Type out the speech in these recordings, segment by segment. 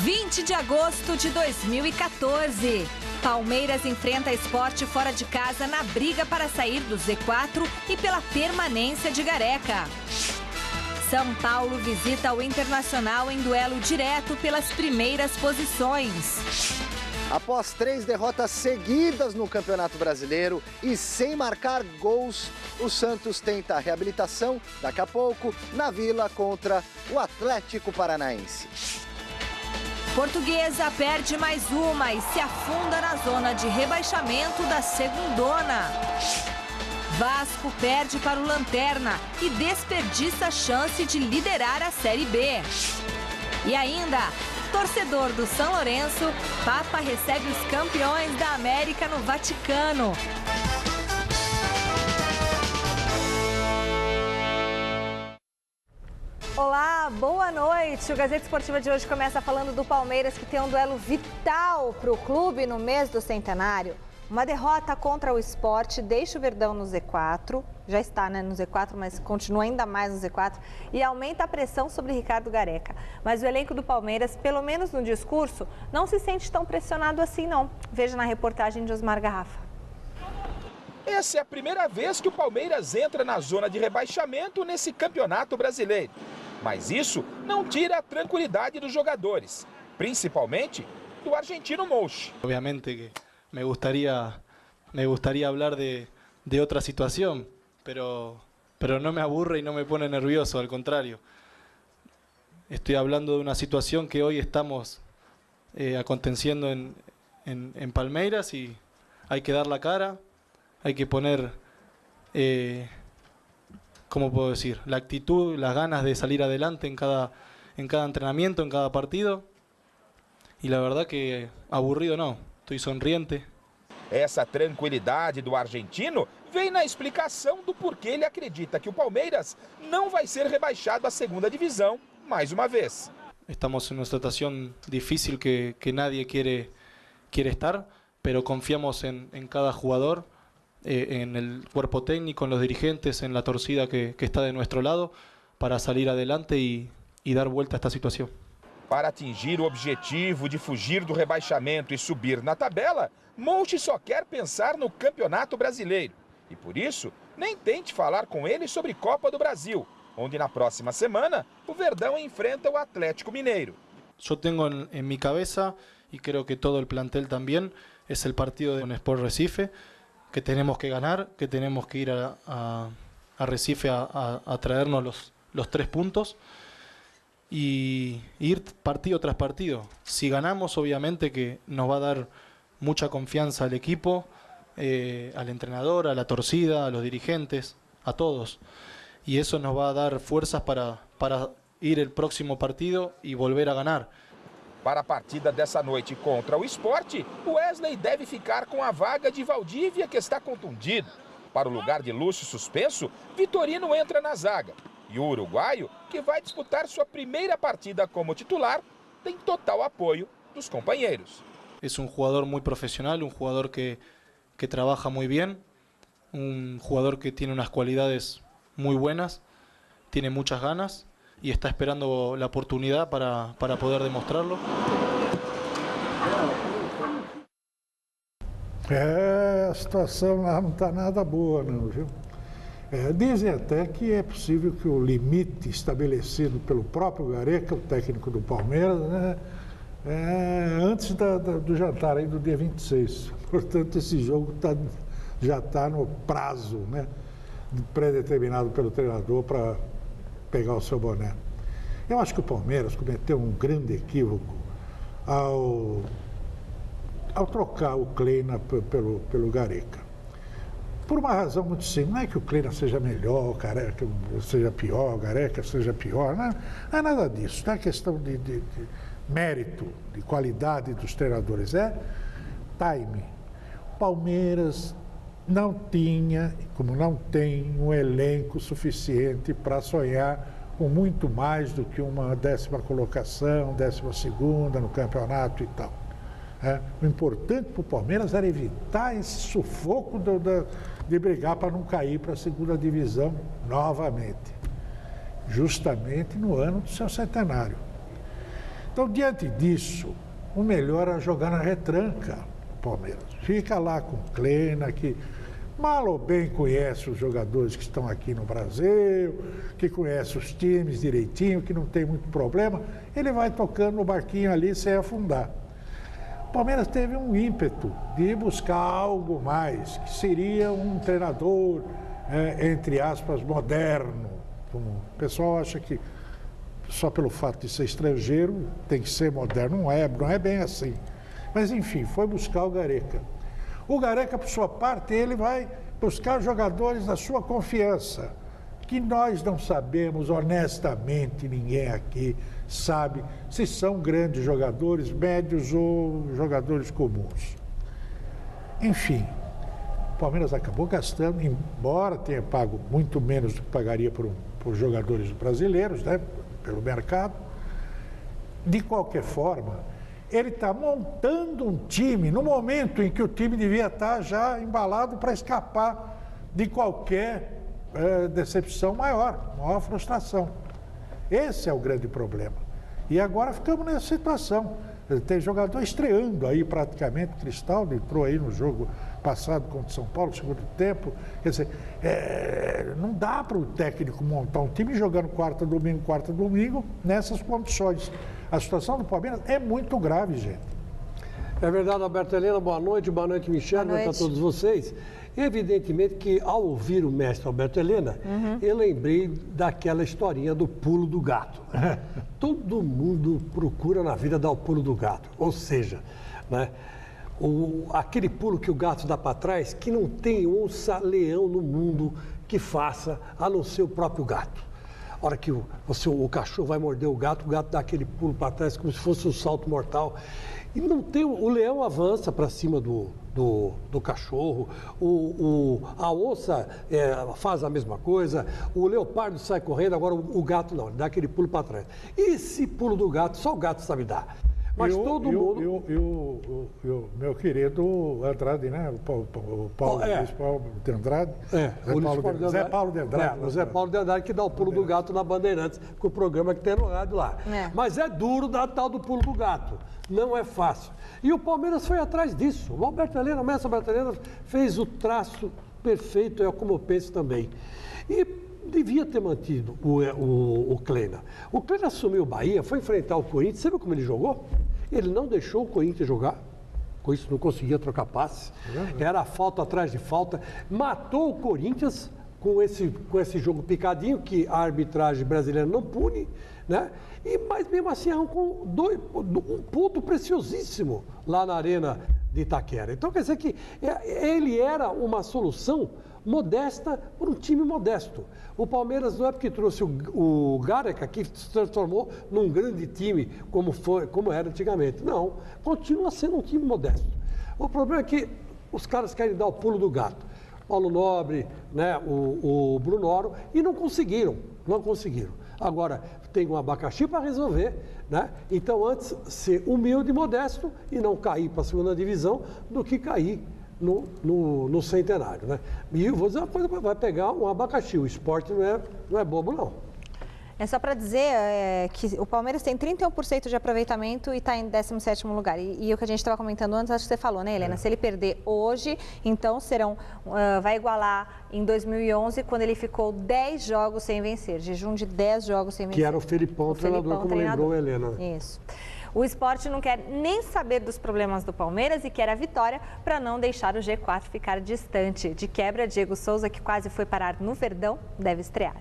20 de agosto de 2014. Palmeiras enfrenta Sport fora de casa na briga para sair do Z4 e pela permanência de Gareca. São Paulo visita o Internacional em duelo direto pelas primeiras posições. Após 3 derrotas seguidas no Campeonato Brasileiro e sem marcar gols, o Santos tenta a reabilitação daqui a pouco na Vila contra o Atlético Paranaense. Portuguesa perde mais uma e se afunda na zona de rebaixamento da segundona. Vasco perde para o Lanterna e desperdiça a chance de liderar a Série B. E ainda, torcedor do São Lourenço, Papa recebe os campeões da América no Vaticano. Olá, boa noite. O Gazeta Esportiva de hoje começa falando do Palmeiras, que tem um duelo vital para o clube no mês do centenário. Uma derrota contra o Sport deixa o Verdão no Z4, já está no Z4, mas continua ainda mais no Z4 e aumenta a pressão sobre Ricardo Gareca. Mas o elenco do Palmeiras, pelo menos no discurso, não se sente tão pressionado assim não. Veja na reportagem de Osmar Garrafa. Essa é a primeira vez que o Palmeiras entra na zona de rebaixamento nesse campeonato brasileiro. Mas isso não tira a tranquilidade dos jogadores, principalmente do argentino Mouche. Obviamente que me gustaría hablar de otra situación, pero no me aburre y no me pone nervioso, al contrario. Estoy hablando de una situación que hoy estamos aconteciendo en Palmeiras y hay que dar la cara, hay que poner, ¿cómo puedo decir?, la actitud, las ganas de salir adelante en cada entrenamiento, en cada partido. Y la verdad que aburrido no, estoy sonriente. Essa tranquilidade do argentino vem na explicação do porquê ele acredita que o Palmeiras não vai ser rebaixado à segunda divisão mais uma vez. Estamos en una situación difícil que nadie quiere estar, pero confiamos en cada jugador, en el cuerpo técnico, en los dirigentes, en la torcida que está de nuestro lado para salir adelante y dar vuelta a esta situación. Para atingir o objetivo de fugir do rebaixamento e subir na tabela, Mouche só quer pensar no Campeonato Brasileiro. E por isso, nem tente falar com ele sobre Copa do Brasil, onde na próxima semana o Verdão enfrenta o Atlético Mineiro. Yo tengo en mi cabeza, y creo que todo el plantel también, es el partido de Sport Recife, que tenemos que ganar, que tenemos que ir a Recife a traernos los 3 puntos y ir partido tras partido. Si ganamos, obviamente que nos va a dar mucha confianza al equipo, al entrenador, a la torcida, a los dirigentes, a todos. Y eso nos va a dar fuerzas para ir el próximo partido y volver a ganar. Para a partida dessa noite contra o Sport, Wesley deve ficar com a vaga de Valdívia, que está contundido. Para o lugar de Lúcio suspenso, Vitorino entra na zaga. E o uruguaio, que vai disputar sua primeira partida como titular, tem total apoio dos companheiros. Es un jugador muy profesional, un jugador que trabaja muy bien, un jugador que tiene unas cualidades muy buenas, tiene muchas ganas y está esperando la oportunidad para poder demostrarlo. A situação lá não está nada boa não, viu? Dizem até que é possível que o limite estabelecido pelo próprio Gareca, o técnico do Palmeiras, né, antes do jantar aí do dia 26. Portanto, esse jogo já está no prazo, né, pré-determinado pelo treinador para pegar o seu boné. Eu acho que o Palmeiras cometeu um grande equívoco ao trocar o Kleina pelo Gareca. Por uma razão muito simples, não é que o Kleina seja melhor, o Gareca seja pior, o Gareca seja pior, não é nada disso, não é questão de mérito, de qualidade dos treinadores, é time. O Palmeiras não tinha, como não tem, um elenco suficiente para sonhar com muito mais do que uma 10ª colocação, 12ª no campeonato e tal. O importante para o Palmeiras era evitar esse sufoco de brigar para não cair para a 2ª divisão novamente, justamente no ano do seu centenário. Então, diante disso, o melhor é jogar na retranca, o Palmeiras. Fica lá com o Kleina, que mal ou bem conhece os jogadores que estão aqui no Brasil, que conhece os times direitinho, que não tem muito problema, ele vai tocando no barquinho ali sem afundar. O Palmeiras teve um ímpeto de buscar algo mais, que seria um treinador, entre aspas, moderno. Como o pessoal acha que só pelo fato de ser estrangeiro tem que ser moderno. Não é bem assim. Mas, enfim, foi buscar o Gareca. O Gareca, por sua parte, ele vai buscar jogadores da sua confiança, que nós não sabemos, honestamente, ninguém aqui sabe se são grandes jogadores, médios ou jogadores comuns. Enfim, o Palmeiras acabou gastando, embora tenha pago muito menos do que pagaria por jogadores brasileiros, né, pelo mercado. De qualquer forma, ele está montando um time no momento em que o time devia estar já embalado para escapar de qualquer decepção maior frustração. Esse é o grande problema. E agora ficamos nessa situação. Tem jogador estreando aí praticamente. Cristaldo entrou aí no jogo passado contra o São Paulo, segundo tempo. Quer dizer, não dá para o técnico montar um time jogando quarta, domingo, nessas condições. A situação do Palmeiras é muito grave, gente. É verdade, Alberto Helena, boa noite, Michel, boa noite a todos vocês. Evidentemente que ao ouvir o mestre Alberto Helena, eu lembrei daquela historinha do pulo do gato. Todo mundo procura na vida dar o pulo do gato, ou seja, né, aquele pulo que o gato dá para trás, que não tem onça-leão no mundo que faça, a não ser o próprio gato. A hora que o cachorro vai morder o gato dá aquele pulo para trás como se fosse um salto mortal. E não tem, o leão avança para cima do cachorro, a onça faz a mesma coisa, o leopardo sai correndo, agora o gato não, ele dá aquele pulo para trás. Esse pulo do gato, só o gato sabe dar. Mas todo mundo... meu querido Andrade, né? O Paulo de Andrade. Zé Paulo de Andrade. O Zé Paulo de Andrade que dá o pulo do gato na Bandeirantes, com o programa que tem no rádio lá. Mas é duro dar tal do pulo do gato. Não é fácil. E o Palmeiras foi atrás disso. O Alberto Helena, o mestre Alberto Helena, fez o traço perfeito, é como eu penso também. E devia ter mantido o Kleina. O Kleina assumiu o Bahia, foi enfrentar o Corinthians. Você viu como ele jogou? Ele não deixou o Corinthians jogar. Com isso não conseguia trocar passe. Era falta atrás de falta. Matou o Corinthians com esse jogo picadinho, que a arbitragem brasileira não pune, né? Mas mesmo assim arrancou um ponto preciosíssimo lá na Arena de Itaquera. Então quer dizer que ele era uma solução modesta por um time modesto. O Palmeiras não é porque trouxe o Gareca que se transformou num grande time como era antigamente. Não, continua sendo um time modesto. O problema é que os caras querem dar o pulo do gato. Paulo Nobre, né, o Bruno Oro, e não conseguiram. Agora, tem um abacaxi para resolver, né? Então, antes ser humilde e modesto e não cair para a segunda divisão do que cair no centenário, né? E eu vou dizer uma coisa, vai pegar um abacaxi. O esporte não é bobo, não. É só para dizer que o Palmeiras tem 31% de aproveitamento e está em 17º lugar. E o que a gente estava comentando antes, acho que você falou, né, Helena? Se ele perder hoje, então vai igualar em 2011, quando ele ficou 10 jogos sem vencer. Jejum de 10 jogos sem vencer. Que era o Felipão, treinador, como lembrou a Helena. Isso. O Sport não quer nem saber dos problemas do Palmeiras e quer a vitória para não deixar o G4 ficar distante. De quebra, Diego Souza, que quase foi parar no Verdão, deve estrear.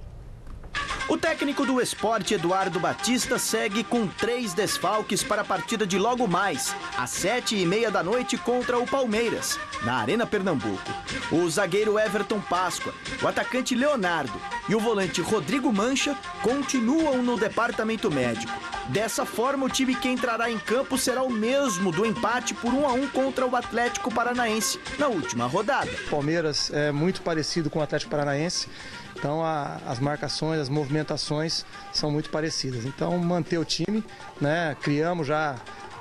O técnico do Sport, Eduardo Batista, segue com 3 desfalques para a partida de logo mais, às 7h30 da noite contra o Palmeiras, na Arena Pernambuco. O zagueiro Everton Páscoa, o atacante Leonardo e o volante Rodrigo Mancha continuam no departamento médico. Dessa forma, o time que entrará em campo será o mesmo do empate por 1-1 contra o Atlético Paranaense na última rodada. O Palmeiras é muito parecido com o Atlético Paranaense. Então as marcações, as movimentações são muito parecidas. Então manter o time, né? Criamos já,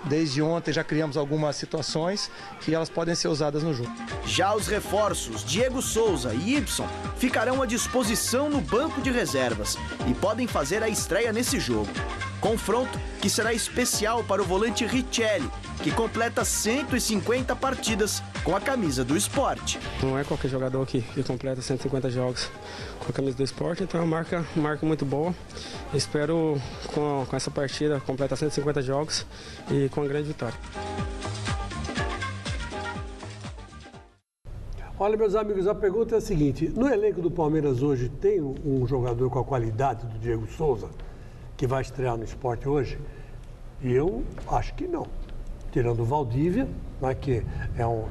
desde ontem já criamos algumas situações que elas podem ser usadas no jogo. Já os reforços Diego Souza e Ibson ficarão à disposição no banco de reservas e podem fazer a estreia nesse jogo. Confronto que será especial para o volante Richelli, que completa 150 partidas com a camisa do Sport. Não é qualquer jogador que completa 150 jogos com a camisa do Sport, então é uma marca muito boa. Espero com essa partida completar 150 jogos e com uma grande vitória. Olha, meus amigos, a pergunta é a seguinte: no elenco do Palmeiras hoje tem um jogador com a qualidade do Diego Souza, que vai estrear no Sport hoje? Eu acho que não. Tirando o Valdívia, né, que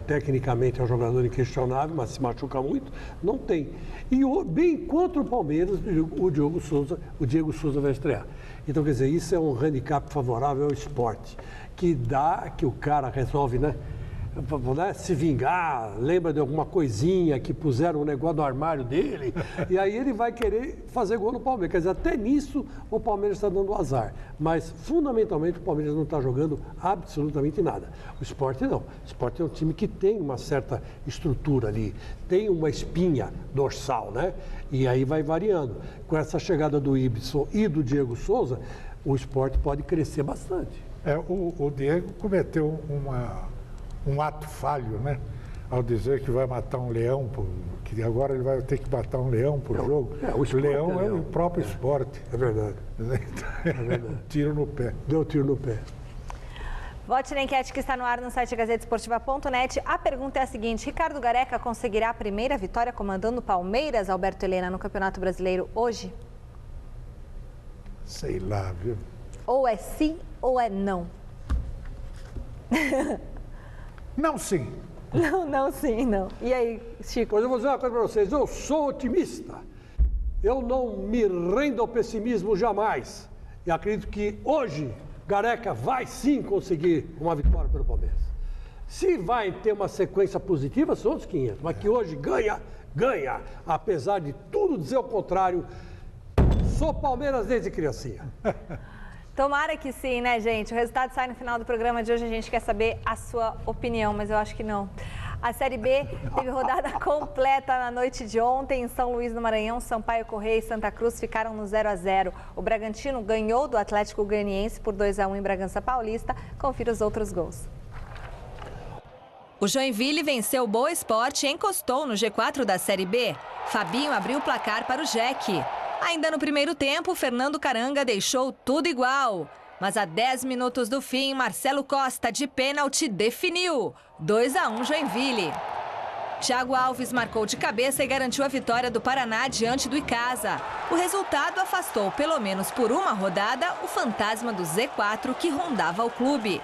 tecnicamente é um jogador inquestionável, mas se machuca muito, não tem. E bem contra o Palmeiras, o Diego Souza vai estrear. Então, quer dizer, isso é um handicap favorável ao Sport, que o cara resolve, né, se vingar, lembra de alguma coisinha que puseram um negócio no armário dele, e aí ele vai querer fazer gol no Palmeiras. Quer dizer, até nisso o Palmeiras está dando azar. Mas, fundamentalmente, o Palmeiras não está jogando absolutamente nada. O Sport não. O Sport é um time que tem uma certa estrutura ali, tem uma espinha dorsal, né? E aí vai variando. Com essa chegada do Ibson e do Diego Souza, o Sport pode crescer bastante. O Diego cometeu um ato falho, né? Ao dizer que vai matar um leão, que agora ele vai ter que matar um leão por jogo. O leão é o próprio esporte. É verdade. É verdade. Tiro no pé. Deu tiro no pé. Vote na enquete que está no ar no site gazetesportiva.net. A pergunta é a seguinte: Ricardo Gareca conseguirá a primeira vitória comandando o Palmeiras, Alberto Helena, no Campeonato Brasileiro hoje? Sei lá, viu? Ou é sim ou é não? Não, sim. Não, sim, não. E aí, Chico? Pois eu vou dizer uma coisa para vocês. Eu sou otimista. Eu não me rendo ao pessimismo jamais. E acredito que hoje Gareca vai sim conseguir uma vitória pelo Palmeiras. Se vai ter uma sequência positiva, são outros 500. Mas que hoje ganha. Apesar de tudo dizer o contrário, sou Palmeiras desde criancinha. Tomara que sim, né, gente? O resultado sai no final do programa de hoje. A gente quer saber a sua opinião, mas eu acho que não. A Série B teve rodada completa na noite de ontem. Em São Luís do Maranhão, Sampaio Corrêa e Santa Cruz ficaram no 0-0. O Bragantino ganhou do Atlético Goianiense por 2-1 em Bragança Paulista. Confira os outros gols. O Joinville venceu o Boa Esporte e encostou no G4 da Série B. Fabinho abriu o placar para o Jeque. Ainda no primeiro tempo, Fernando Caranga deixou tudo igual. Mas a 10 minutos do fim, Marcelo Costa, de pênalti, definiu. 2-1 Joinville. Thiago Alves marcou de cabeça e garantiu a vitória do Paraná diante do Icasa. O resultado afastou, pelo menos por uma rodada, o fantasma do Z4 que rondava o clube.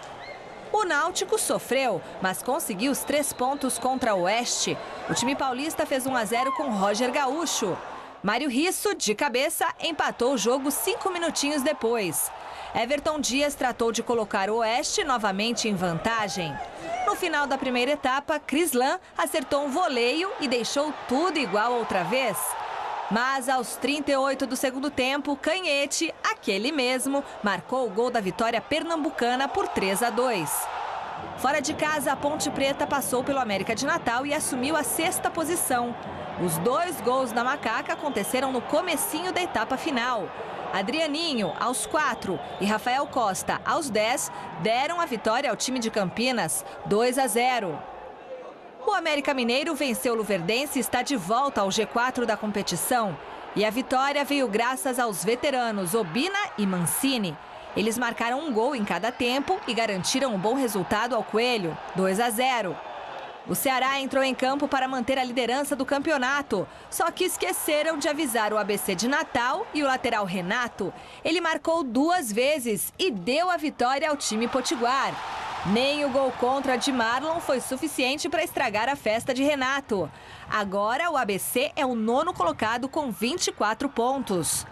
O Náutico sofreu, mas conseguiu os 3 pontos contra o Oeste. O time paulista fez 1-0 com Roger Gaúcho. Mário Risso, de cabeça, empatou o jogo 5 minutinhos depois. Everton Dias tratou de colocar o Oeste novamente em vantagem. No final da primeira etapa, Crislan acertou um voleio e deixou tudo igual outra vez. Mas aos 38 do segundo tempo, Canhete, aquele mesmo, marcou o gol da vitória pernambucana por 3-2. Fora de casa, a Ponte Preta passou pelo América de Natal e assumiu a 6ª posição. Os 2 gols da Macaca aconteceram no comecinho da etapa final. Adrianinho, aos 4, e Rafael Costa, aos 10, deram a vitória ao time de Campinas, 2-0. O América Mineiro venceu o Luverdense e está de volta ao G4 da competição. E a vitória veio graças aos veteranos Obina e Mancini. Eles marcaram um gol em cada tempo e garantiram um bom resultado ao Coelho, 2-0. O Ceará entrou em campo para manter a liderança do campeonato, só que esqueceram de avisar o ABC de Natal e o lateral Renato. Ele marcou 2 vezes e deu a vitória ao time potiguar. Nem o gol contra de Marlon foi suficiente para estragar a festa de Renato. Agora o ABC é o 9º colocado com 24 pontos.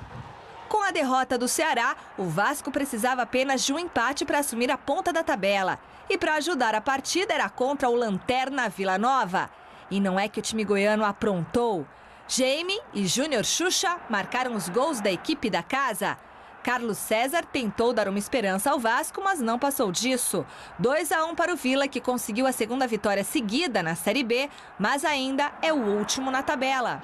Com a derrota do Ceará, o Vasco precisava apenas de um empate para assumir a ponta da tabela. E para ajudar a partida era contra o Lanterna Vila Nova. E não é que o time goiano aprontou. Jaime e Júnior Xuxa marcaram os gols da equipe da casa. Carlos César tentou dar uma esperança ao Vasco, mas não passou disso. 2-1 para o Vila, que conseguiu a 2ª vitória seguida na Série B, mas ainda é o último na tabela.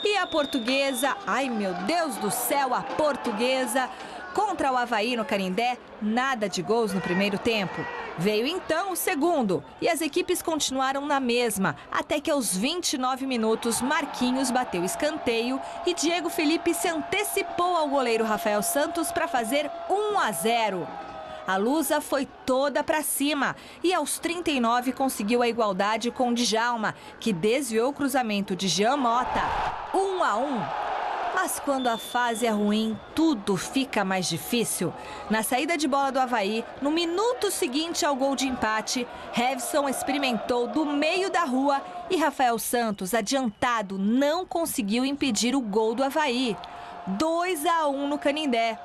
E a Portuguesa, ai meu Deus do céu, a Portuguesa Contra o Avaí no Canindé, nada de gols no primeiro tempo. Veio então o segundo e as equipes continuaram na mesma, até que aos 29 minutos Marquinhos bateu escanteio e Diego Felipe se antecipou ao goleiro Rafael Santos para fazer 1-0. A Lusa foi toda para cima e aos 39 conseguiu a igualdade com Djalma, que desviou o cruzamento de Jean Mota. 1-1. Mas quando a fase é ruim, tudo fica mais difícil. Na saída de bola do Avaí, no minuto seguinte ao gol de empate, Hevson experimentou do meio da rua e Rafael Santos, adiantado, não conseguiu impedir o gol do Avaí. 2-1 no Canindé.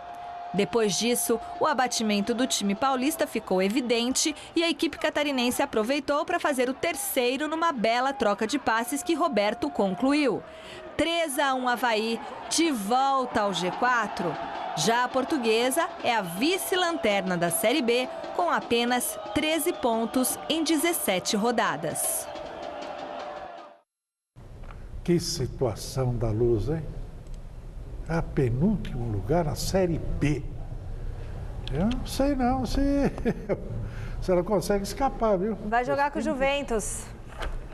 Depois disso, o abatimento do time paulista ficou evidente e a equipe catarinense aproveitou para fazer o terceiro numa bela troca de passes que Roberto concluiu. 3-1 Avaí, de volta ao G4. Já a Portuguesa é a vice-lanterna da Série B, com apenas 13 pontos em 17 rodadas. Que situação da Luz, hein? A penúltimo lugar na Série B. Eu não sei não se ela consegue escapar, viu? Vai jogar com o Juventus.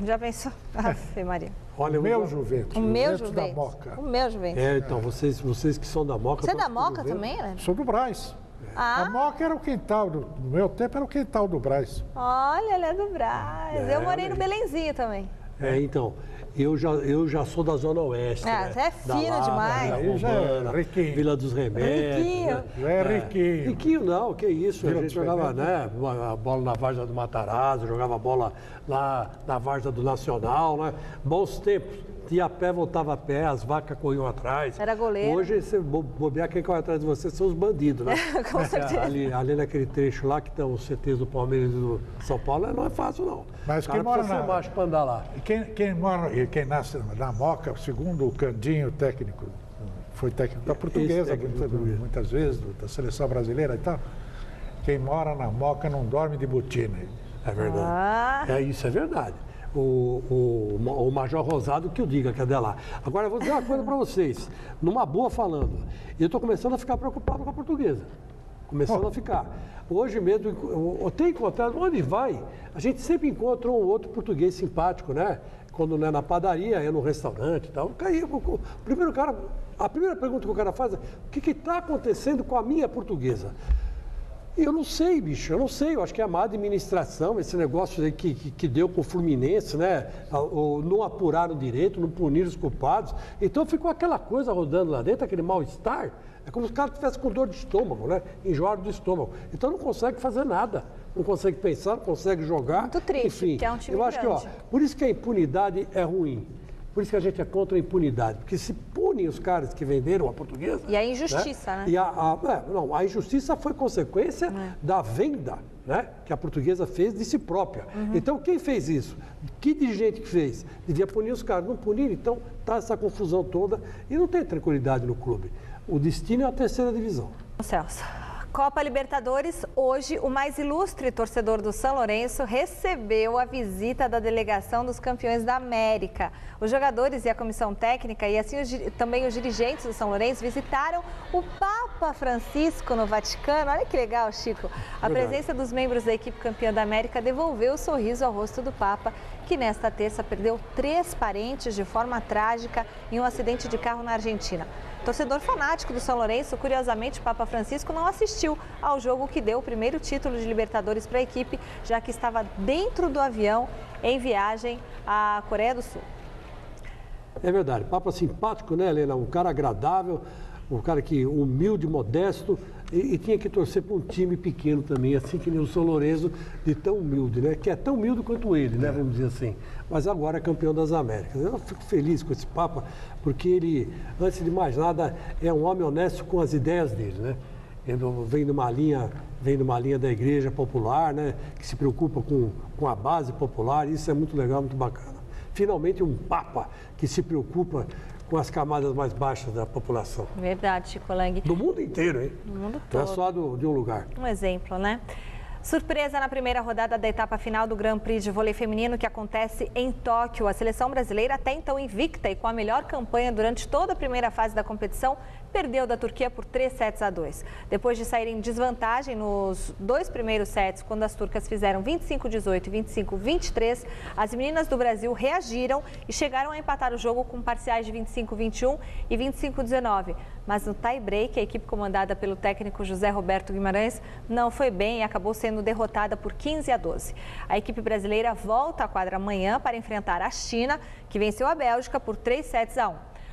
Já pensou? Ave Maria. Olha, o meu Juventus. O meu Juventus Juventus. da Moca. O meu Juventus. Então, vocês que são da Moca... Você é da Moca também, né? Sou do Brás. A Moca era o quintal, no meu tempo era o quintal do Brás. Olha, ela é do Brás. Eu morei no Belenzinho também. Então, eu já sou da Zona Oeste. Você é fino demais. Aí já é riquinho. Vila dos Remédios. Riquinho. Já é riquinho. Riquinho não, que isso. Vila A gente dos jogava a bola na Várzea do Matarazzo, jogava bola lá na Várzea do Nacional, né? Bons tempos. Ia a pé, voltava a pé, as vacas corriam atrás. Era goleiro. Hoje, você bobear, quem corre atrás de você são os bandidos, né? Com certeza. Ali naquele trecho lá que estão os CTs do Palmeiras e do São Paulo, não é fácil, não. Mas quem mora na... macho para andar lá. Quem nasce na Moca, segundo o Candinho, técnico, foi técnico da Portuguesa, muitas vezes, da seleção brasileira e tal. Quem mora na Moca não dorme de botina. É verdade. Isso é verdade. O Major Rosado que eu diga que é de lá. Agora, eu vou dizer uma coisa para vocês, numa boa falando, eu estou começando a ficar preocupado com a Portuguesa. Começando a ficar. Hoje mesmo, eu tenho encontrado, onde vai, a gente sempre encontra um outro português simpático, né? Quando não é na padaria, é no restaurante e tal. A primeira pergunta que o cara faz é, o que está acontecendo com a minha portuguesa? Eu não sei, bicho, eu não sei. Eu acho que é a má administração, esse negócio aí que deu com o Fluminense, né? Não apuraram direito, não puniram os culpados. Então ficou aquela coisa rodando lá dentro, aquele mal-estar. É como se o cara estivesse com dor de estômago, né? Enjoado do estômago. Então não consegue fazer nada. Não consegue pensar, não consegue jogar. Muito triste, enfim, porque é um time eu acho grande. que, por isso que a impunidade é ruim. Por isso que a gente é contra a impunidade, porque se punem os caras que venderam a Portuguesa... E a injustiça, né? E a injustiça foi consequência da venda, né, que a Portuguesa fez de si própria. Então, quem fez isso? Que dirigente que fez? Devia punir os caras. Não puniram, então está essa confusão toda e não tem tranquilidade no clube. O destino é a terceira divisão. Celso. Copa Libertadores, hoje o mais ilustre torcedor do São Lourenço recebeu a visita da delegação dos campeões da América. Os jogadores e a comissão técnica e assim também os dirigentes do São Lourenço visitaram o Papa Francisco no Vaticano. Olha que legal, Chico. A presença dos membros da equipe campeã da América devolveu o sorriso ao rosto do Papa, que nesta terça perdeu 3 parentes de forma trágica em um acidente de carro na Argentina. Torcedor fanático do São Lourenço, curiosamente, o Papa Francisco não assistiu ao jogo que deu o primeiro título de Libertadores para a equipe, já que estava dentro do avião em viagem à Coreia do Sul. É verdade, Papa simpático, né, Helena? Um cara agradável, um cara que humilde, modesto e tinha que torcer para um time pequeno também, assim que nem o São Lourenço, de tão humilde, né? Que é tão humilde quanto ele, né? Vamos dizer assim. Mas agora é campeão das Américas. Eu fico feliz com esse Papa, porque ele, antes de mais nada, é um homem honesto com as ideias dele, né? Ele vem de uma linha da igreja popular, né? Que se preocupa com a base popular, isso é muito legal, muito bacana. Finalmente um Papa que se preocupa com as camadas mais baixas da população. Verdade, Chico Lang. Do mundo inteiro, hein? Do mundo todo. Não é só de um lugar. Um exemplo, né? Surpresa na primeira rodada da etapa final do Grand Prix de vôlei feminino que acontece em Tóquio. A seleção brasileira, até então invicta e com a melhor campanha durante toda a primeira fase da competição, perdeu da Turquia por 3-2. Depois de sair em desvantagem nos 2 primeiros sets, quando as turcas fizeram 25-18 e 25-23, as meninas do Brasil reagiram e chegaram a empatar o jogo com parciais de 25-21 e 25-19. Mas no tie-break, a equipe comandada pelo técnico José Roberto Guimarães não foi bem e acabou sendo derrotada por 15-12. A equipe brasileira volta à quadra amanhã para enfrentar a China, que venceu a Bélgica por 3-1.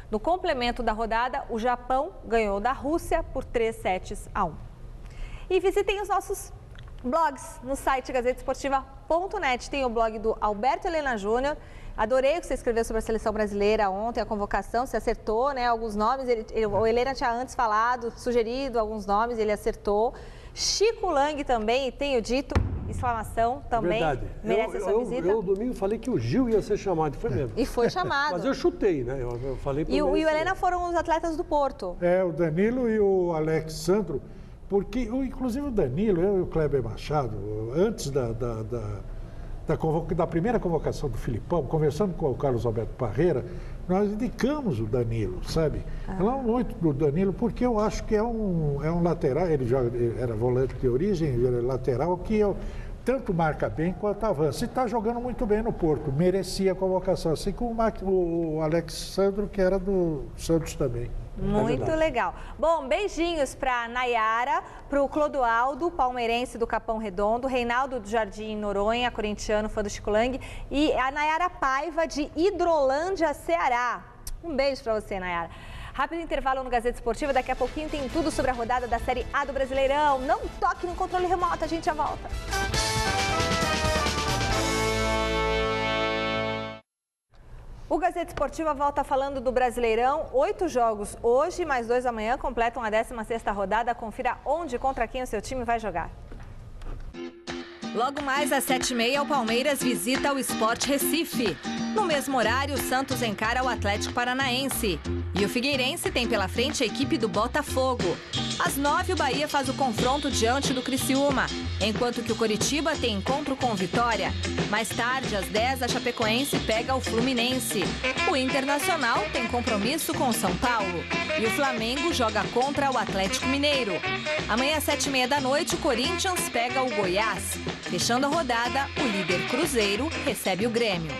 No complemento da rodada, o Japão ganhou da Rússia por 3-1. E visitem os nossos blogs no site gazetesportiva.net. Tem o blog do Alberto Helena Júnior. Adorei o que você escreveu sobre a seleção brasileira ontem, a convocação, você acertou, né? Alguns nomes, o Helena tinha antes falado, sugerido alguns nomes, ele acertou. Chico Lang também, tenho dito, exclamação, também merece a sua visita. Eu domingo falei que o Gil ia ser chamado, foi mesmo. E foi chamado. Mas eu chutei, né? Eu falei e o Helena foram os atletas do Porto. O Danilo e o Alexandro, porque, inclusive o Danilo, eu e o Kleber Machado, antes da primeira convocação do Filipão, conversando com o Carlos Alberto Parreira, nós indicamos o Danilo, sabe? Falamos muito do Danilo porque eu acho que é um lateral, ele era volante de origem, ele é lateral que tanto marca bem quanto avança. E está jogando muito bem no Porto, merecia a convocação, assim como o Alexandro, que era do Santos também. Muito legal. Bom, beijinhos para Nayara, para o Clodoaldo, palmeirense do Capão Redondo, Reinaldo do Jardim Noronha, corintiano, fã do Chico Lang, e a Nayara Paiva, de Hidrolândia, Ceará. Um beijo para você, Nayara. Rápido intervalo no Gazeta Esportiva, daqui a pouquinho tem tudo sobre a rodada da Série A do Brasileirão. Não toque no controle remoto, a gente já volta. O Gazeta Esportiva volta falando do Brasileirão. 8 jogos hoje, mais 2 amanhã, completam a 16ª rodada. Confira onde e contra quem o seu time vai jogar. Logo mais às 7h30, o Palmeiras visita o Sport Recife. No mesmo horário, o Santos encara o Atlético Paranaense. E o Figueirense tem pela frente a equipe do Botafogo. Às 9h, o Bahia faz o confronto diante do Criciúma, enquanto que o Coritiba tem encontro com o Vitória. Mais tarde, às 10h, a Chapecoense pega o Fluminense. O Internacional tem compromisso com o São Paulo. E o Flamengo joga contra o Atlético Mineiro. Amanhã às 7h30 da noite, o Corinthians pega o Goiás. Fechando a rodada, o líder Cruzeiro recebe o Grêmio.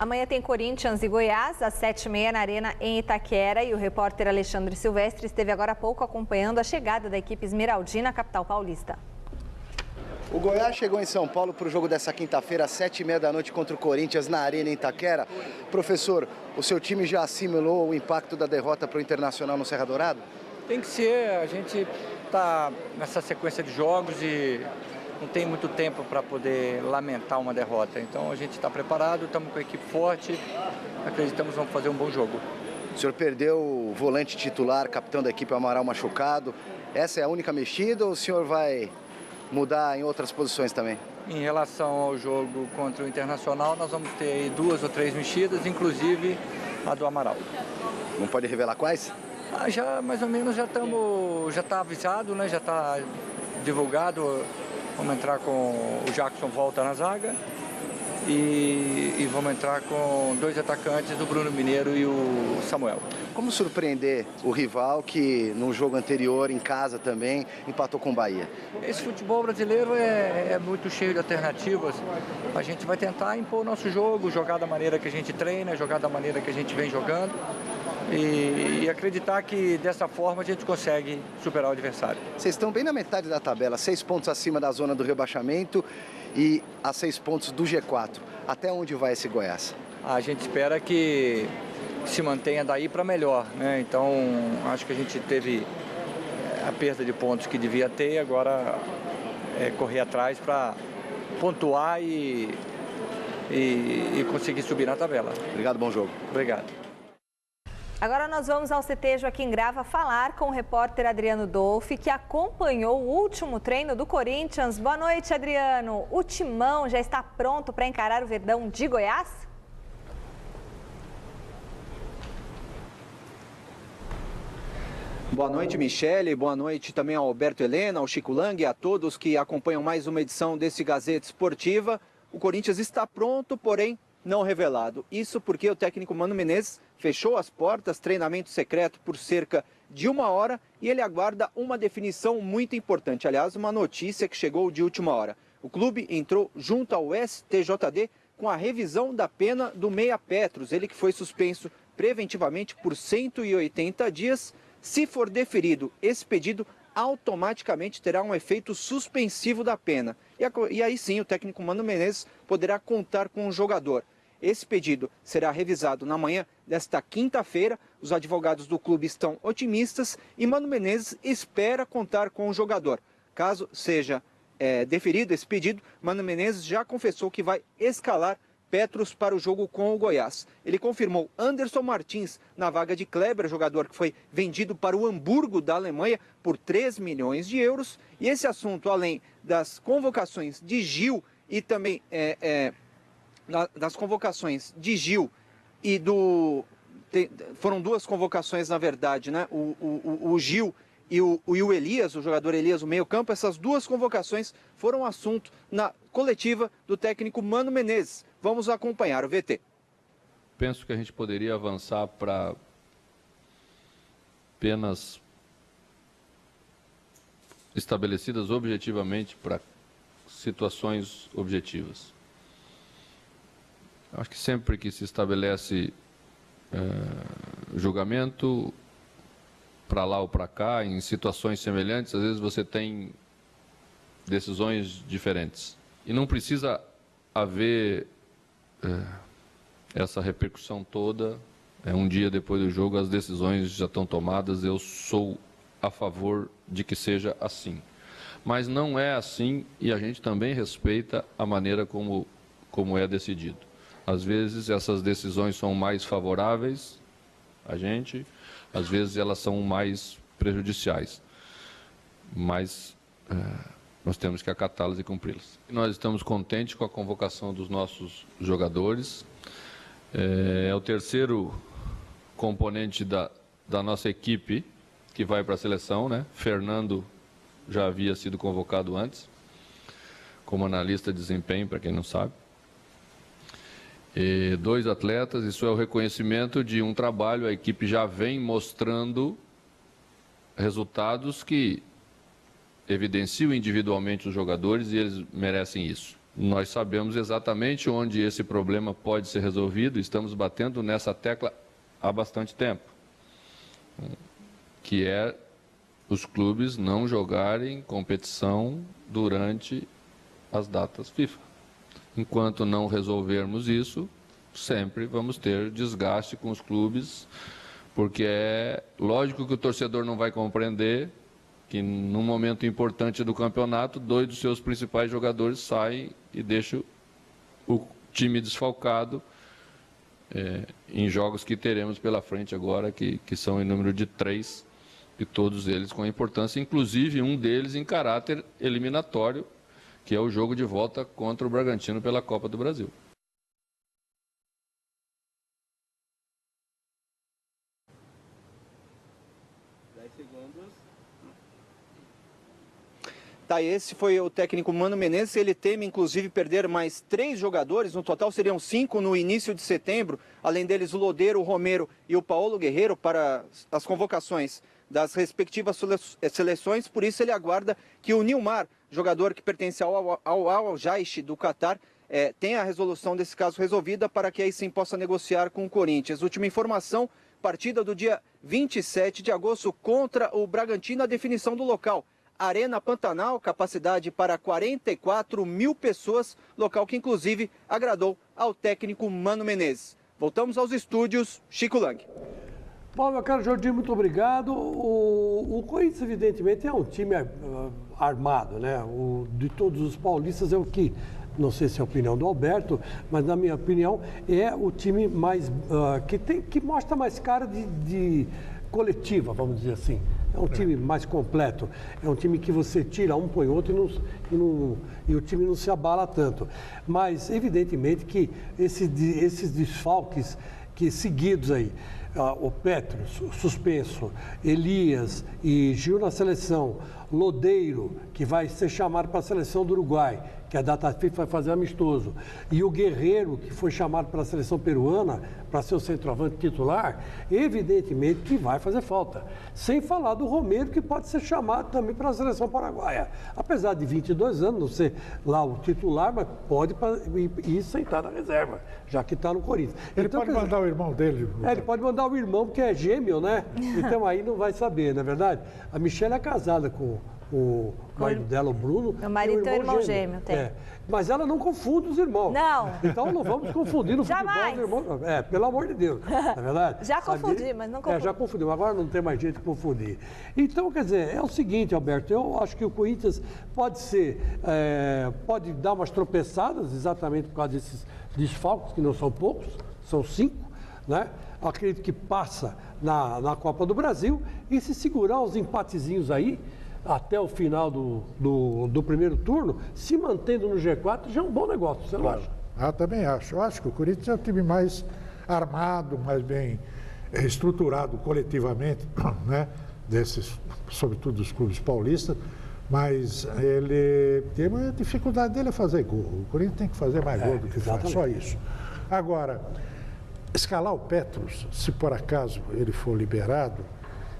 Amanhã tem Corinthians e Goiás, às 7h30 na Arena em Itaquera. E o repórter Alexandre Silvestre esteve agora há pouco acompanhando a chegada da equipe esmeraldina à capital paulista. O Goiás chegou em São Paulo para o jogo dessa quinta-feira, às 7h30 da noite, contra o Corinthians, na Arena em Itaquera. Professor, o seu time já assimilou o impacto da derrota para o Internacional no Serra Dourada? Tem que ser, a gente está nessa sequência de jogos e não tem muito tempo para poder lamentar uma derrota. Então a gente está preparado, estamos com a equipe forte, acreditamos que vamos fazer um bom jogo. O senhor perdeu o volante titular, capitão da equipe Amaral, machucado. Essa é a única mexida ou o senhor vai mudar em outras posições também? Em relação ao jogo contra o Internacional, nós vamos ter aí 2 ou 3 mexidas, inclusive a do Amaral. Não pode revelar quais? Já mais ou menos já está avisado, né? Já está divulgado. Vamos entrar com o Jackson volta na zaga e vamos entrar com 2 atacantes, do Bruno Mineiro e o Samuel. Como surpreender o rival que no jogo anterior, em casa também, empatou com o Bahia? Esse futebol brasileiro é muito cheio de alternativas. A gente vai tentar impor o nosso jogo, jogar da maneira que a gente treina, jogar da maneira que a gente vem jogando. E acreditar que dessa forma a gente consegue superar o adversário. Vocês estão bem na metade da tabela, 6 pontos acima da zona do rebaixamento e a 6 pontos do G4. Até onde vai esse Goiás? A gente espera que se mantenha daí para melhor, né? Então acho que a gente teve a perda de pontos que devia ter, agora correr atrás para pontuar e conseguir subir na tabela. Obrigado, bom jogo. Obrigado. Agora nós vamos ao CT Joaquim Grava falar com o repórter Adriano Dolfi, que acompanhou o último treino do Corinthians. Boa noite, Adriano. O Timão já está pronto para encarar o Verdão de Goiás? Boa noite, Michele. Boa noite também ao Alberto Helena, ao Chico Lang e a todos que acompanham mais uma edição desse Gazeta Esportiva. O Corinthians está pronto, porém não revelado. Isso porque o técnico Mano Menezes fechou as portas, treinamento secreto por cerca de 1 hora e ele aguarda uma definição muito importante. Aliás, uma notícia que chegou de última hora. O clube entrou junto ao STJD com a revisão da pena do Meia Petros, ele que foi suspenso preventivamente por 180 dias. Se for deferido esse pedido, automaticamente terá um efeito suspensivo da pena. E aí sim o técnico Mano Menezes poderá contar com o jogador. Esse pedido será revisado na manhã desta quinta-feira. Os advogados do clube estão otimistas e Mano Menezes espera contar com o jogador. Caso seja deferido esse pedido, Mano Menezes já confessou que vai escalar Petros para o jogo com o Goiás. Ele confirmou Anderson Martins na vaga de Kleber, jogador que foi vendido para o Hamburgo da Alemanha por 3 milhões de euros. E esse assunto, além das convocações de Gil e também das convocações de Gil e foram 2 convocações, na verdade, né? O Gil e o Elias, o jogador Elias, o meio-campo. Essas 2 convocações foram assunto na coletiva do técnico Mano Menezes. Vamos acompanhar o VT. Penso que a gente poderia avançar para penas estabelecidas objetivamente para situações objetivas. Acho que sempre que se estabelece julgamento para lá ou para cá, em situações semelhantes, às vezes você tem decisões diferentes. E não precisa haver essa repercussão toda. Um dia depois do jogo, as decisões já estão tomadas. Eu sou a favor de que seja assim. Mas não é assim e a gente também respeita a maneira como é decidido. Às vezes essas decisões são mais favoráveis a gente, às vezes elas são mais prejudiciais. Mas nós temos que acatá-las e cumpri-las. Nós estamos contentes com a convocação dos nossos jogadores. É o terceiro componente da nossa equipe que vai para a seleção, né? Fernando já havia sido convocado antes, como analista de desempenho, para quem não sabe. 2 atletas, isso é o reconhecimento de um trabalho. A equipe já vem mostrando resultados que evidenciam individualmente os jogadores e eles merecem isso. Nós sabemos exatamente onde esse problema pode ser resolvido, estamos batendo nessa tecla há bastante tempo, que é os clubes não jogarem competição durante as datas FIFA. Enquanto não resolvermos isso, sempre vamos ter desgaste com os clubes, porque é lógico que o torcedor não vai compreender que num momento importante do campeonato, 2 dos seus principais jogadores saem e deixam o time desfalcado em jogos que teremos pela frente agora, que são em número de 3, e todos eles com importância, inclusive um deles em caráter eliminatório, que é o jogo de volta contra o Bragantino pela Copa do Brasil. Tá, esse foi o técnico Mano Menezes. Ele teme, inclusive, perder mais 3 jogadores. No total seriam 5 no início de setembro. Além deles, o Lodeiro, o Romero e o Paulo Guerreiro para as convocações das respectivas seleções. Por isso, ele aguarda que o Nilmar, jogador que pertence ao Al-Jaish do Catar, tenha a resolução desse caso resolvida para que aí sim possa negociar com o Corinthians. Última informação, partida do dia 27 de agosto contra o Bragantino, a definição do local. Arena Pantanal, capacidade para 44 mil pessoas, local que inclusive agradou ao técnico Mano Menezes. Voltamos aos estúdios, Chico Lang. Bom, meu caro Jordi, muito obrigado. O Corinthians, evidentemente, é um time armado, né? De todos os paulistas é o que, não sei se é a opinião do Alberto, mas na minha opinião é o time mais que mostra mais cara de coletiva, vamos dizer assim. É um time mais completo, é um time que você tira um, põe outro e o time não se abala tanto. Mas, evidentemente, que esses desfalques seguidos aí, o Petros, suspenso, Elias e Gil na seleção, Lodeiro, que vai ser chamado para a seleção do Uruguai, que a data FIFA vai fazer amistoso, e o Guerreiro, que foi chamado para a seleção peruana para ser o centroavante titular, evidentemente que vai fazer falta. Sem falar do Romero, que pode ser chamado também para a seleção paraguaia. Apesar de 22 anos, não ser lá o titular, mas pode ir sentar na reserva, já que está no Corinthians. Ele então, pode mandar o irmão dele. Ele pode mandar o irmão, porque é gêmeo, né? Então aí não vai saber, não é verdade? A Michelle é casada com o marido dela, o Bruno. Meu marido tem um irmão gêmeo, tem. É. Mas ela não confunde os irmãos. Não. Então não vamos confundir no futebol os irmãos. Pelo amor de Deus. Não é verdade? Já confundi, mas não confundi. Já confundimos. Agora não tem mais jeito de confundir. Então, quer dizer, é o seguinte, Alberto, eu acho que o Corinthians pode ser, pode dar umas tropeçadas exatamente por causa desses desfalques, que não são poucos, são 5, né? Acredito que passa na Copa do Brasil e se segurar uns empatezinhos aí, até o final do primeiro turno, se mantendo no G4, já é um bom negócio, você não acha? Também acho. Eu acho que o Corinthians é o time mais armado, mais bem estruturado coletivamente, né? Sobretudo dos clubes paulistas, mas ele tem a dificuldade dele é fazer gol. O Corinthians tem que fazer mais gol do que faz, só isso. Agora, escalar o Petros, se por acaso ele for liberado,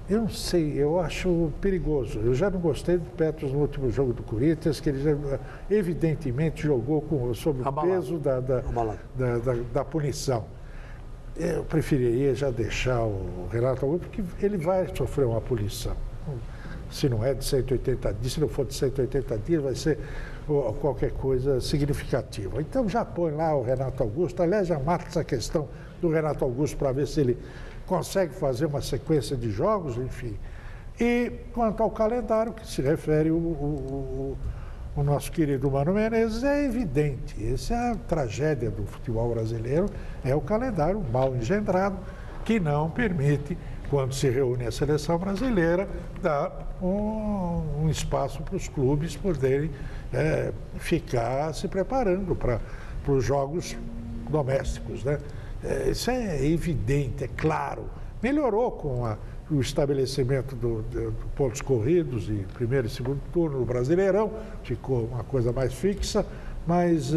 eu não sei, eu acho perigoso. Eu já não gostei do Petros no último jogo do Corinthians, que ele já, evidentemente jogou sob o peso da punição. Eu preferiria já deixar o Renato Augusto, porque ele vai sofrer uma punição. Se não é de 180 dias, se não for de 180 dias, vai ser qualquer coisa significativa. Então já põe lá o Renato Augusto, aliás, já mata essa questão do Renato Augusto para ver se ele consegue fazer uma sequência de jogos, enfim. E quanto ao calendário, que se refere o nosso querido Mano Menezes, é evidente. Essa é a tragédia do futebol brasileiro, é o calendário mal engendrado, que não permite, quando se reúne a seleção brasileira, dar um espaço para os clubes poderem ficar se preparando para os jogos domésticos, né? Isso é evidente, é claro. Melhorou com o estabelecimento do pontos corridos em primeiro e segundo turno do Brasileirão, ficou uma coisa mais fixa, mas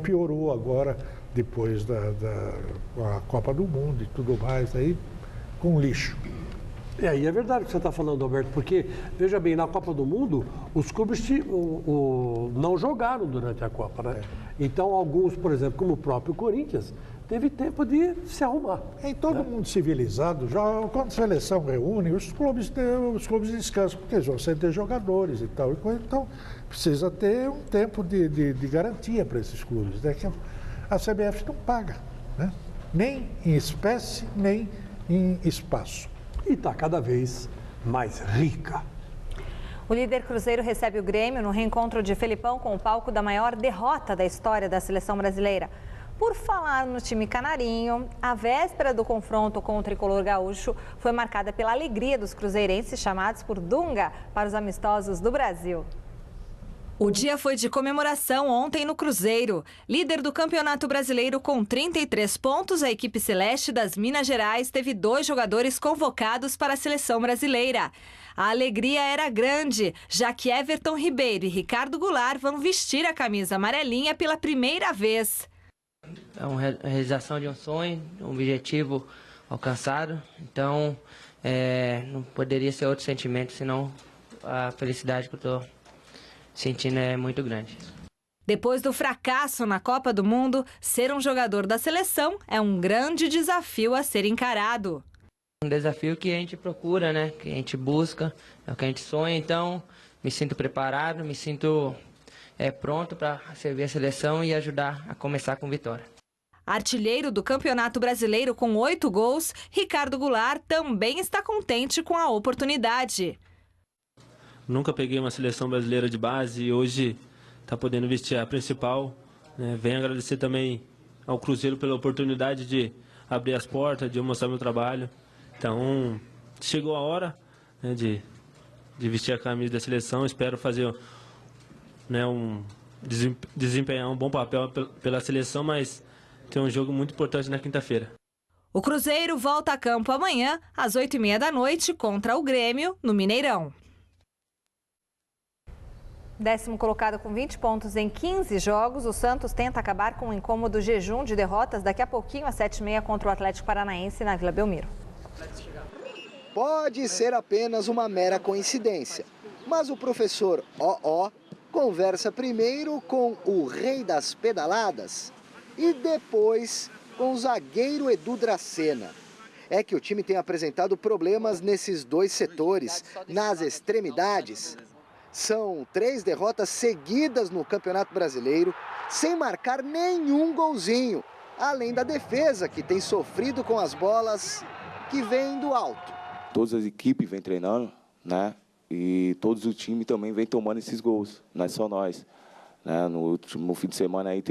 piorou agora depois da Copa do Mundo e tudo mais, aí com lixo. E é verdade o que você está falando, Alberto, porque, veja bem, na Copa do Mundo, os clubes não jogaram durante a Copa, né? Então, alguns, por exemplo, como o próprio Corinthians, teve tempo de se arrumar. Em todo mundo civilizado, já, quando a seleção reúne, os clubes descansam, porque vão ser ter jogadores e tal. Então, precisa ter um tempo de garantia para esses clubes, né? Que a CBF não paga, né? Nem em espécie, nem em espaço. E está cada vez mais rica. O líder Cruzeiro recebe o Grêmio no reencontro de Felipão com o palco da maior derrota da história da seleção brasileira. Por falar no time canarinho, a véspera do confronto com o tricolor gaúcho foi marcada pela alegria dos cruzeirenses chamados por Dunga para os amistosos do Brasil. O dia foi de comemoração ontem no Cruzeiro. Líder do Campeonato Brasileiro com 33 pontos, a equipe celeste das Minas Gerais teve 2 jogadores convocados para a seleção brasileira. A alegria era grande, já que Everton Ribeiro e Ricardo Goulart vão vestir a camisa amarelinha pela primeira vez. É uma realização de um sonho, um objetivo alcançado. Então, não poderia ser outro sentimento, senão a felicidade que eu estou sentindo é muito grande. Depois do fracasso na Copa do Mundo, ser um jogador da seleção é um grande desafio a ser encarado. Um desafio que a gente procura, né? Que a gente busca, é o que a gente sonha. Então, me sinto preparado, me sinto pronto para servir a seleção e ajudar a começar com vitória. Artilheiro do Campeonato Brasileiro com 8 gols, Ricardo Goulart também está contente com a oportunidade. Nunca peguei uma seleção brasileira de base e hoje está podendo vestir a principal. Venho agradecer também ao Cruzeiro pela oportunidade de abrir as portas, de eu mostrar meu trabalho. Então, chegou a hora, né, de vestir a camisa da seleção. Espero fazer, né, desempenhar um bom papel pela seleção, mas tem um jogo muito importante na quinta-feira. O Cruzeiro volta a campo amanhã, às 8h30 da noite, contra o Grêmio, no Mineirão. 10º colocado com 20 pontos em 15 jogos, o Santos tenta acabar com um incômodo jejum de derrotas daqui a pouquinho, às 7h30, contra o Atlético Paranaense na Vila Belmiro. Pode ser apenas uma mera coincidência, mas o professor O.O. conversa primeiro com o rei das pedaladas e depois com o zagueiro Edu Dracena. É que o time tem apresentado problemas nesses dois setores, nas extremidades. São 3 derrotas seguidas no Campeonato Brasileiro, sem marcar nenhum golzinho, além da defesa, que tem sofrido com as bolas que vêm do alto. Todas as equipes vêm treinando, né? E todos os times também vêm tomando esses gols, não é só nós. Né? No último fim de semana aí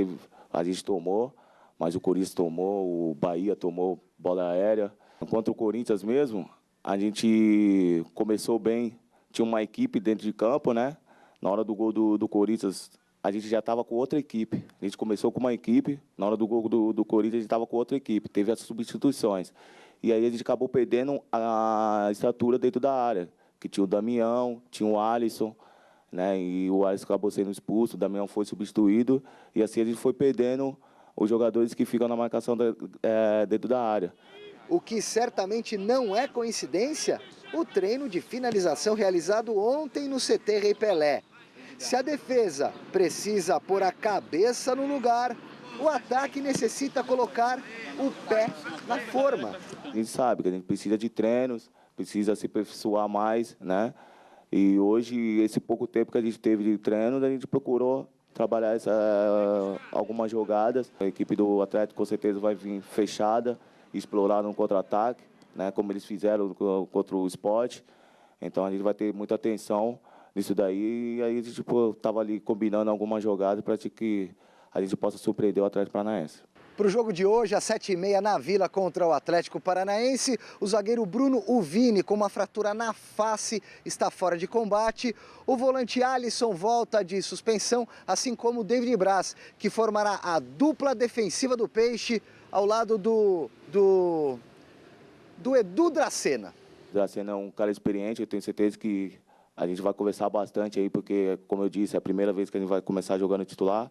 a gente tomou, mas o Corinthians tomou, o Bahia tomou bola aérea. Contra o Corinthians mesmo, a gente começou bem, tinha uma equipe dentro de campo, né? Na hora do gol do Corinthians, a gente já estava com outra equipe. A gente começou com uma equipe, na hora do gol do Corinthians, a gente estava com outra equipe. Teve as substituições. E aí a gente acabou perdendo a estatura dentro da área, que tinha o Damião, tinha o Alisson, né? E o Alisson acabou sendo expulso, o Damião foi substituído, e assim a gente foi perdendo os jogadores que ficam na marcação dentro da área. O que certamente não é coincidência, o treino de finalização realizado ontem no CT Rei Pelé. Se a defesa precisa pôr a cabeça no lugar, o ataque necessita colocar o pé na forma. A gente sabe que a gente precisa de treinos, precisa se aperfeiçoar mais, né? E hoje, esse pouco tempo que a gente teve de treino, a gente procurou trabalhar algumas jogadas. A equipe do Atlético com certeza vai vir fechada, explorar no contra-ataque, né, como eles fizeram contra o Sport. Então a gente vai ter muita atenção nisso daí. E aí a gente estava ali combinando algumas jogadas para que a gente possa surpreender o Atlético Paranaense. Para o jogo de hoje, às 7h30 na Vila contra o Atlético Paranaense, o zagueiro Bruno Uvini, com uma fratura na face, está fora de combate. O volante Alisson volta de suspensão, assim como o David Braz, que formará a dupla defensiva do Peixe ao lado do Edu Dracena. Dracena é um cara experiente, eu tenho certeza que a gente vai conversar bastante aí, porque, como eu disse, é a primeira vez que a gente vai começar jogando titular.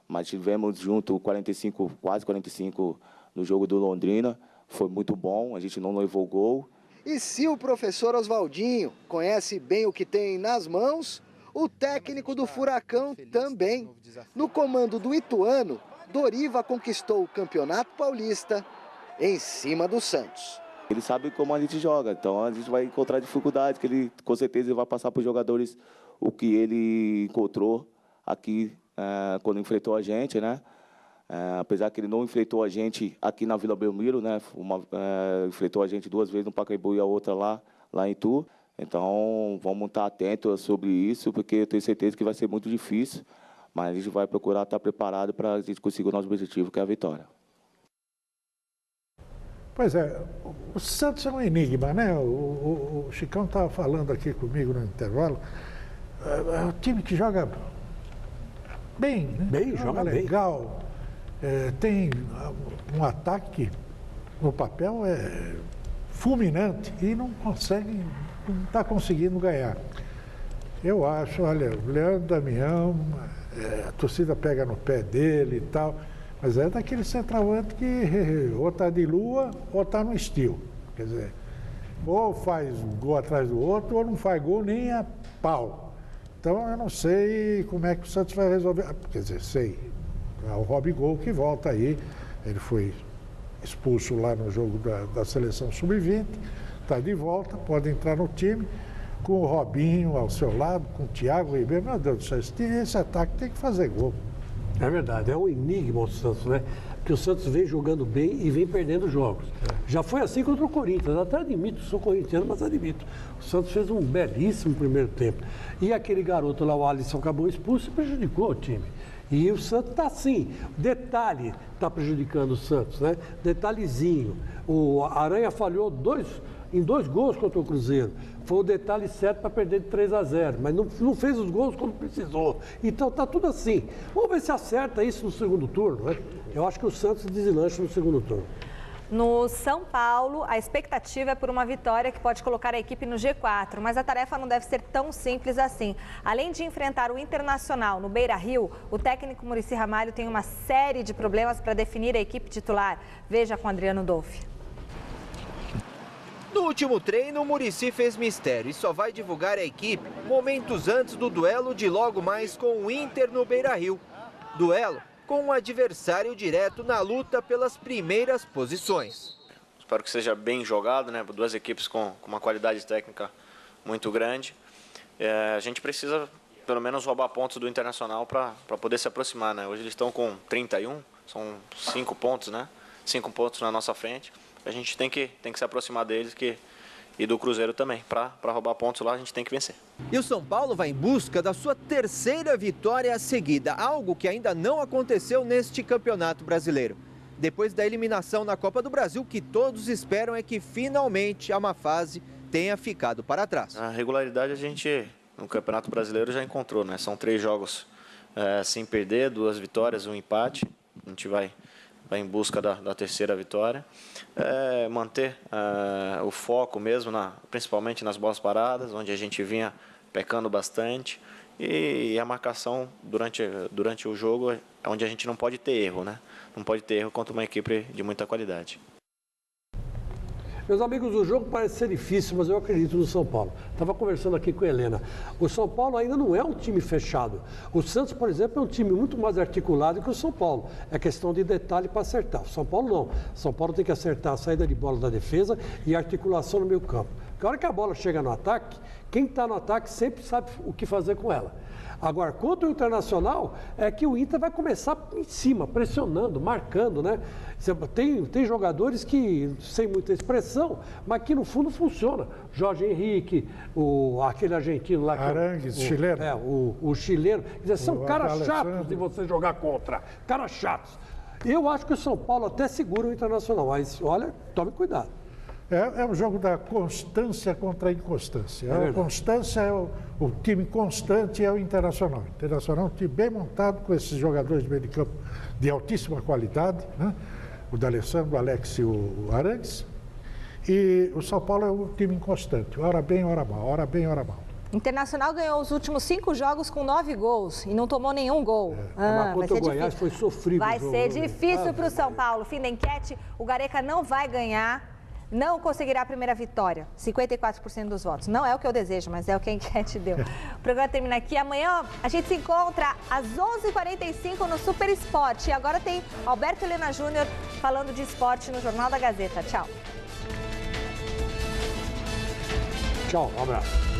Mas tivemos junto quase 45 no jogo do Londrina. Foi muito bom, a gente não levou gol. E se o professor Oswaldinho conhece bem o que tem nas mãos, o técnico do Furacão também. No comando do Ituano, Doriva conquistou o Campeonato Paulista em cima do Santos. Ele sabe como a gente joga, então a gente vai encontrar dificuldade, que ele com certeza vai passar para os jogadores o que ele encontrou aqui quando enfrentou a gente, né? Apesar que ele não enfrentou a gente aqui na Vila Belmiro, né? Enfrentou a gente 2 vezes no Pacaembu e a outra lá em Itu. Então vamos estar atentos sobre isso, porque eu tenho certeza que vai ser muito difícil, mas a gente vai procurar estar preparado para a gente conseguir o nosso objetivo, que é a vitória. Pois é, o Santos é um enigma, né? O Chicão estava falando aqui comigo no intervalo. É um time que joga bem, né? Bem, joga legal. Tem um ataque que no papel é fulminante e não está conseguindo ganhar. Eu acho, olha, o Leandro Damião, a torcida pega no pé dele e tal, mas é daquele centroavante que ou está de lua ou está no estilo. Quer dizer, ou faz um gol atrás do outro ou não faz gol nem a pau. Então, eu não sei como é que o Santos vai resolver. Quer dizer, sei. É o Robigol que volta aí. Ele foi expulso lá no jogo da seleção sub-20. Está de volta, pode entrar no time. Com o Robinho ao seu lado, com o Thiago Ribeiro. Meu Deus do céu, esse ataque tem que fazer gol. É verdade, é um enigma o Santos, né? Porque o Santos vem jogando bem e vem perdendo jogos. Já foi assim contra o Corinthians, até admito, sou corintiano, mas admito. O Santos fez um belíssimo primeiro tempo. E aquele garoto lá, o Alisson, acabou expulso e prejudicou o time. E o Santos está assim, detalhe está prejudicando o Santos, né? Detalhezinho. O Aranha falhou em dois gols contra o Cruzeiro. Foi o detalhe certo para perder de 3-0, mas não fez os gols quando precisou. Então tá tudo assim. Vamos ver se acerta isso no segundo turno, né? Eu acho que o Santos deslancha no segundo turno. No São Paulo, a expectativa é por uma vitória que pode colocar a equipe no G4, mas a tarefa não deve ser tão simples assim. Além de enfrentar o Internacional no Beira-Rio, o técnico Muricy Ramalho tem uma série de problemas para definir a equipe titular. Veja com Adriano Dolfi. No último treino, o Muricy fez mistério e só vai divulgar a equipe momentos antes do duelo de logo mais com o Inter no Beira-Rio. Duelo com um adversário direto na luta pelas primeiras posições. Espero que seja bem jogado, né? Duas equipes com uma qualidade técnica muito grande. A gente precisa, pelo menos, roubar pontos do Internacional para poder se aproximar, né? Hoje eles estão com 31, são 5 pontos, né? 5 pontos na nossa frente. A gente tem que se aproximar deles e do Cruzeiro também. Para roubar pontos lá, a gente tem que vencer. E o São Paulo vai em busca da sua terceira vitória seguida, algo que ainda não aconteceu neste Campeonato Brasileiro. Depois da eliminação na Copa do Brasil, o que todos esperam é que finalmente a má fase tenha ficado para trás. A regularidade a gente, no Campeonato Brasileiro, já encontrou, né? São 3 jogos sem perder, 2 vitórias, 1 empate. A gente vai em busca da terceira vitória, manter o foco mesmo, principalmente nas bolas paradas, onde a gente vinha pecando bastante, e a marcação durante o jogo, é onde a gente não pode ter erro, né? Não pode ter erro contra uma equipe de muita qualidade. Meus amigos, o jogo parece ser difícil, mas eu acredito no São Paulo. Estava conversando aqui com a Helena. O São Paulo ainda não é um time fechado. O Santos, por exemplo, é um time muito mais articulado que o São Paulo. É questão de detalhe para acertar. O São Paulo não. O São Paulo tem que acertar a saída de bola da defesa e a articulação no meio campo. Porque a hora que a bola chega no ataque, quem está no ataque sempre sabe o que fazer com ela. Agora, contra o Internacional, é que o Inter vai começar em cima, pressionando, marcando, né? Tem jogadores que, sem muita expressão, mas que no fundo funciona. Jorge Henrique, aquele argentino lá... Arangues, chileno. O chileno. Quer dizer, são caras chatos de você jogar contra. Caras chatos. Eu acho que o São Paulo até segura o Internacional, mas, olha, tome cuidado. É um jogo da constância contra a inconstância. A constância é o time constante, é o Internacional. O Internacional é um time bem montado, com esses jogadores de meio de campo de altíssima qualidade, né? O D'Alessandro, o Alex e o Arangues. E o São Paulo é um time inconstante, hora bem, hora mal, hora bem, hora mal. Internacional ganhou os últimos 5 jogos com 9 gols e não tomou nenhum gol. Mas contra o Goiás foi sofrível. Vai ser difícil para o São Paulo. Fim da enquete, o Gareca não vai ganhar. Não conseguirá a primeira vitória, 54% dos votos. Não é o que eu desejo, mas é o que a enquete deu. O programa termina aqui. Amanhã a gente se encontra às 11h45 no Super Esporte. E agora tem Alberto Helena Júnior falando de esporte no Jornal da Gazeta. Tchau. Tchau, um abraço.